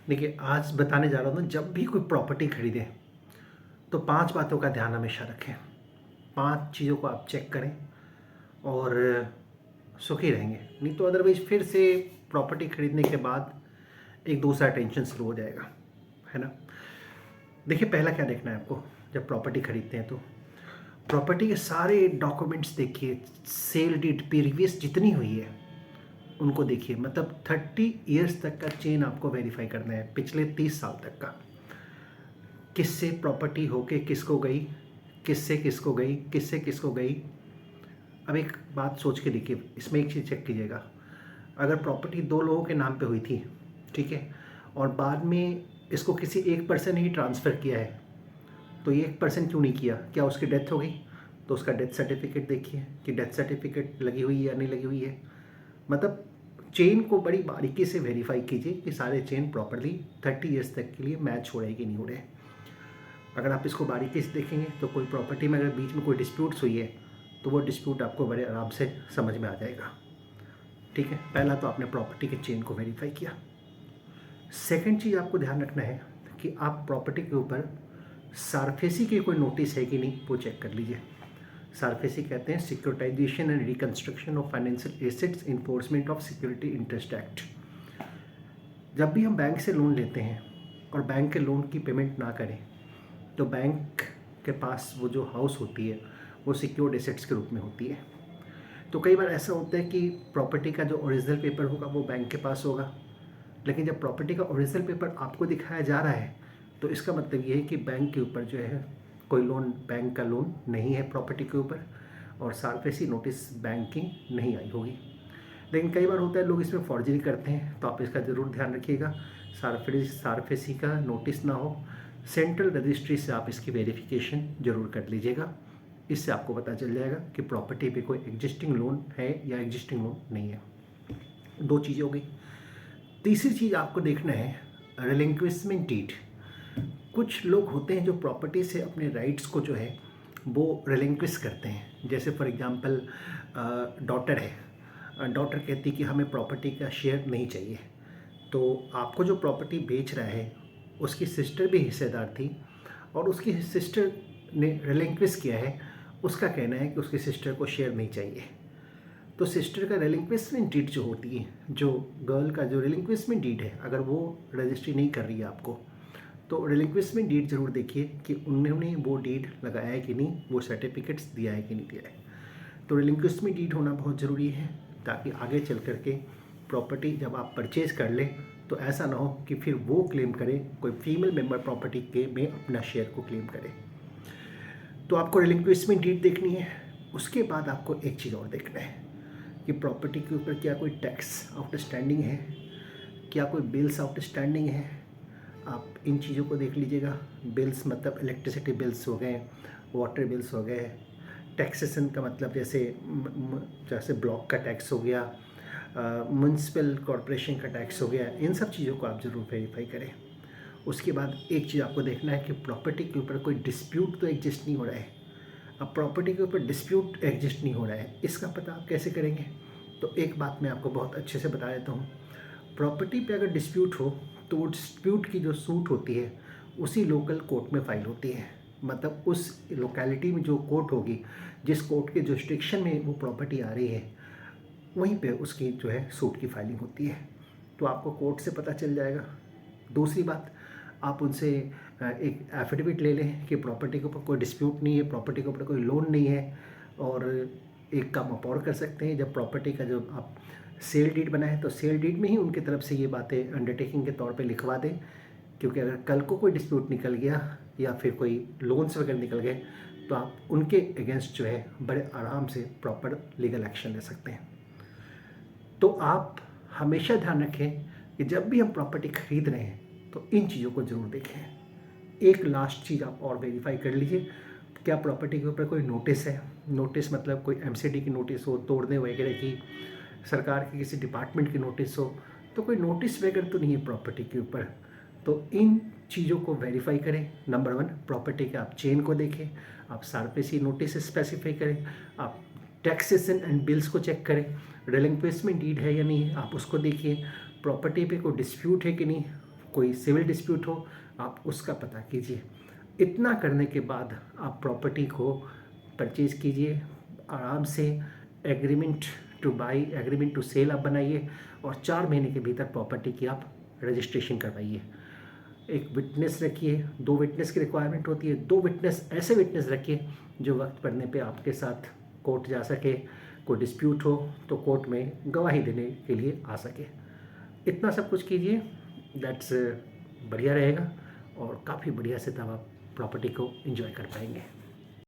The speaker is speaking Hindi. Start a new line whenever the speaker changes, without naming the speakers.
देखिए, आज बताने जा रहा हूँ, जब भी कोई प्रॉपर्टी खरीदें तो 5 बातों का ध्यान हमेशा रखें। 5 चीज़ों को आप चेक करें और सुखी रहेंगे। नहीं तो अदरवाइज़ फिर से प्रॉपर्टी खरीदने के बाद एक दूसरा टेंशन शुरू हो जाएगा, है ना? देखिए, पहला क्या देखना है आपको जब प्रॉपर्टी खरीदते हैं तो प्रॉपर्टी के सारे डॉक्यूमेंट्स देखिए। सेल डीड प्रीवियस जितनी हुई है उनको देखिए। मतलब 30 ईयर्स तक का चेन आपको वेरीफाई करना है, पिछले 30 साल तक का। किससे प्रॉपर्टी होके किसको गई, किससे किसको गई, किससे किसको गई। अब एक बात सोच के देखिए, इसमें एक चीज़ चेक कीजिएगा। अगर प्रॉपर्टी 2 लोगों के नाम पे हुई थी, ठीक है, और बाद में इसको किसी एक पर्सन ने ही ट्रांसफ़र किया है, तो ये एक पर्सन क्यों नहीं किया? क्या उसकी डेथ हो गई? तो उसका डेथ सर्टिफिकेट देखिए कि डेथ सर्टिफिकेट लगी हुई है या नहीं लगी हुई है। मतलब चेन को बड़ी बारीकी से वेरीफाई कीजिए कि सारे चेन प्रॉपरली 30 ईयर्स तक के लिए मैच हो रहे हैं कि नहीं हो रहे। अगर आप इसको बारीकी से देखेंगे तो कोई प्रॉपर्टी में अगर बीच में कोई डिस्प्यूट्स हुई है तो वो डिस्प्यूट आपको बड़े आराम से समझ में आ जाएगा। ठीक है, पहला तो आपने प्रॉपर्टी के चेन को वेरीफाई किया। सेकंड चीज़ आपको ध्यान रखना है कि आप प्रॉपर्टी के ऊपर सारफेसी की कोई नोटिस है कि नहीं, वो चेक कर लीजिए। सारफेसी कहते हैं securitisation and reconstruction of financial assets enforcement of security interest act. जब भी हम बैंक से लोन लेते हैं और बैंक के लोन की पेमेंट ना करें तो बैंक के पास वो जो हाउस होती है वो सिक्योर्ड एसेट्स के रूप में होती है। तो कई बार ऐसा होता है कि प्रॉपर्टी का जो ओरिजिनल पेपर होगा वो बैंक के पास होगा, लेकिन जब प्रॉपर्टी का ओरिजिनल पेपर आपको दिखाया जा रहा है तो इसका मतलब ये है कि बैंक के ऊपर जो है कोई लोन, बैंक का लोन नहीं है प्रॉपर्टी के ऊपर, और सारफेसी नोटिस बैंक की नहीं आई होगी। लेकिन कई बार होता है लोग इसमें फॉर्जरी करते हैं, तो आप इसका ज़रूर ध्यान रखिएगा। सारफेसी का नोटिस ना हो। सेंट्रल रजिस्ट्री से आप इसकी वेरिफिकेशन ज़रूर कर लीजिएगा। इससे आपको पता चल जाएगा कि प्रॉपर्टी पे कोई एग्जिस्टिंग लोन है या एग्जिस्टिंग लोन नहीं है। 2 चीज़ें हो गई। तीसरी चीज़ आपको देखना है रिलिंक्विशमेंट डीड। कुछ लोग होते हैं जो प्रॉपर्टी से अपने राइट्स को जो है वो रिलिंक्विश करते हैं। जैसे फॉर एग्जांपल डॉटर है, डॉटर कहती कि हमें प्रॉपर्टी का शेयर नहीं चाहिए, तो आपको जो प्रॉपर्टी बेच रहा है उसकी सिस्टर भी हिस्सेदार थी और उसकी सिस्टर ने रिलिंक्विश किया है। उसका कहना है कि उसकी सिस्टर को शेयर नहीं चाहिए। तो सिस्टर का रिलिंक्विशमेंट डीड जो होती है, जो गर्ल का जो रिलिंक्विशमेंट डीड है, अगर वो रजिस्ट्री नहीं कर रही है आपको, तो रिलिंक्विशमेंट डीड ज़रूर देखिए कि उन्होंने वो डीड लगाया है कि नहीं, वो सर्टिफिकेट्स दिया है कि नहीं दिया है। तो रिलिंक्विशमेंट डीड होना बहुत ज़रूरी है ताकि आगे चल कर के प्रॉपर्टी जब आप परचेज कर लें तो ऐसा ना हो कि फिर वो क्लेम करे, कोई फीमेल मेंबर प्रॉपर्टी के में अपना शेयर को क्लेम करे। तो आपको रिलिंक्विशमेंट डीड देखनी है। उसके बाद आपको एक चीज़ और देखना है कि प्रॉपर्टी के ऊपर क्या कोई टैक्स आउटस्टैंडिंग है, क्या कोई बिल्स आउटस्टैंडिंग है। आप इन चीज़ों को देख लीजिएगा। बिल्स मतलब इलेक्ट्रिसिटी बिल्स हो गए, वाटर बिल्स हो गए। टैक्सेशन का मतलब जैसे ब्लॉक का टैक्स हो गया, म्यूनसिपल कॉरपोरेशन का टैक्स हो गया। इन सब चीज़ों को आप ज़रूर वेरीफाई करें। उसके बाद एक चीज़ आपको देखना है कि प्रॉपर्टी के ऊपर कोई डिस्प्यूट तो एग्जिस्ट नहीं हो रहा है। अब प्रॉपर्टी के ऊपर डिस्प्यूट एग्जिस्ट नहीं हो रहा है, इसका पता आप कैसे करेंगे? तो एक बात मैं आपको बहुत अच्छे से बता देता हूँ। प्रॉपर्टी पे अगर डिस्प्यूट हो तो वो डिस्प्यूट की जो सूट होती है उसी लोकल कोर्ट में फाइल होती है। मतलब उस लोकेलिटी में जो कोर्ट होगी, जिस कोर्ट के जुरिस्डिक्शन में वो प्रॉपर्टी आ रही है, वहीं पे उसकी जो है सूट की फाइलिंग होती है। तो आपको कोर्ट से पता चल जाएगा। दूसरी बात, आप उनसे एक एफिडेविट ले लें कि प्रॉपर्टी के ऊपर कोई डिस्प्यूट नहीं है, प्रॉपर्टी के ऊपर कोई लोन नहीं है। और एक काम आप और कर सकते हैं, जब प्रॉपर्टी का जो आप सेल डीड बनाएं तो सेल डीड में ही उनकी तरफ से ये बातें अंडरटेकिंग के तौर पे लिखवा दें, क्योंकि अगर कल को कोई डिस्प्यूट निकल गया या फिर कोई लोन्स वगैरह निकल गए तो आप उनके अगेंस्ट जो है बड़े आराम से प्रॉपर लीगल एक्शन ले सकते हैं। तो आप हमेशा ध्यान रखें कि जब भी हम प्रॉपर्टी खरीद रहे हैं तो इन चीज़ों को ज़रूर देखें। एक लास्ट चीज़ आप और वेरीफाई कर लीजिए, क्या प्रॉपर्टी के ऊपर कोई नोटिस है। नोटिस मतलब कोई एमसीडी की नोटिस हो, तोड़ने वगैरह की, सरकार के किसी डिपार्टमेंट की नोटिस हो, तो कोई नोटिस वगैरह तो नहीं है प्रॉपर्टी के ऊपर। तो इन चीज़ों को वेरीफाई करें। नंबर 1, प्रॉपर्टी के आप चेन को देखें, आप सारफेसी नोटिस स्पेसिफाई करें, आप टैक्सेशन एंड बिल्स को चेक करें, रिलिंक्विशमेंट डीड है या नहीं है आप उसको देखिए, प्रॉपर्टी पे कोई डिस्प्यूट है कि नहीं, कोई सिविल डिस्प्यूट हो आप उसका पता कीजिए। इतना करने के बाद आप प्रॉपर्टी को परचेज़ कीजिए आराम से। Agreement to buy, agreement to sell आप बनाइए और 4 महीने के भीतर प्रॉपर्टी की आप रजिस्ट्रेशन करवाइए। एक विटनेस रखिए, 2 विटनेस की रिक्वायरमेंट होती है। 2 विटनेस, ऐसे विटनेस रखिए जो वक्त पड़ने पे आपके साथ कोर्ट जा सके, कोई डिस्प्यूट हो तो कोर्ट में गवाही देने के लिए आ सके। इतना सब कुछ कीजिए, दैट्स बढ़िया रहेगा और काफ़ी बढ़िया से तब आप प्रॉपर्टी को एंजॉय कर पाएंगे।